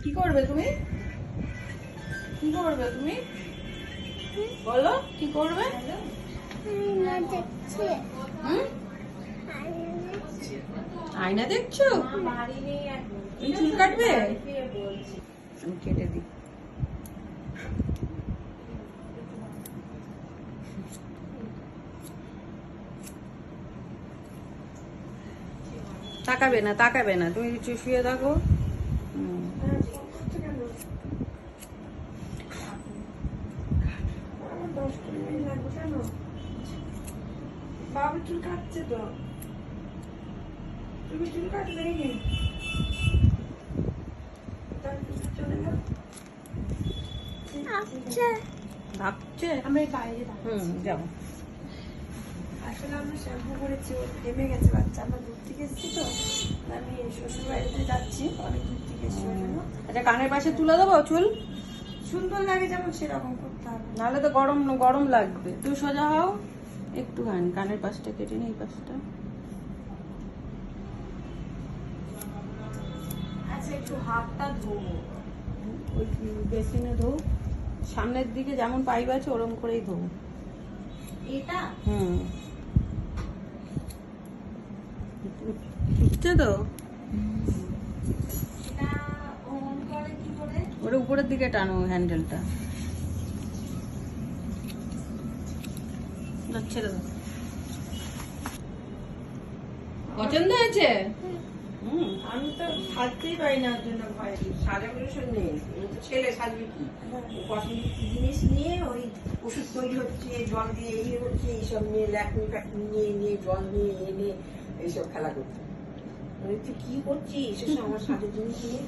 কি করবে তুমি? কি করবে তুমি? বলো কি করবে? আয়না দেখছো? তুমি চুল কাটবে? আমি কেটে দিই। তাকাবে না, তাকাবে না, তুমি শুয়ে থাকো। বাবু চুল কাটছে তো, তুমি চুল কাটবে নাকি? ভাবছে আমরা বাইরে যাবো। আসলে আমরা শ্যাম্পু করেছি, ও ঘেমে গেছে বাচ্চা। আমরা দূর থেকে এসেছি তো, আমি শ্বশুর বাড়িতে যাচ্ছি, অনেক দূর থেকে এসেছি ওই জন্য। আচ্ছা কানের পাশে তুলে দেবো চুল, সুন্দর লাগে যেমন সেরকম করতে হবে। নাহলে তো গরম গরম লাগবে। তুই সোজা হও একটুখানি, কানের পাশটা কেটে নি, এই পাশটা। আচ্ছা একটু হাতটা ধোবো। ওই বেসিনে ধো, সামনের দিকে যেমন পাইপ আছে ওরম করেই ধো। এটা উঠছে তো? এটা অন করে কি করে? ওটা উপরের দিকে টানো হ্যান্ডেলটা। ছেড়ে দাও। পছন্দ হয়েছে? আমি তো সাজতেই পারি না, ওর জন্য ভয়। সাজাগুলো সব নেই, ছেলে সাজবে কি? কসমেটিক জিনিস নিয়ে ওই ওষুধ তৈরি হচ্ছে, জল দিয়ে এই হচ্ছে, এইসব নিয়ে ল্যাকমি ফ্যাকমি নিয়ে নিয়ে জল নিয়ে এনে এইসব খেলা করছে। মানে তুই কি করছিস? এসব আমার সাজের জিনিস নিয়ে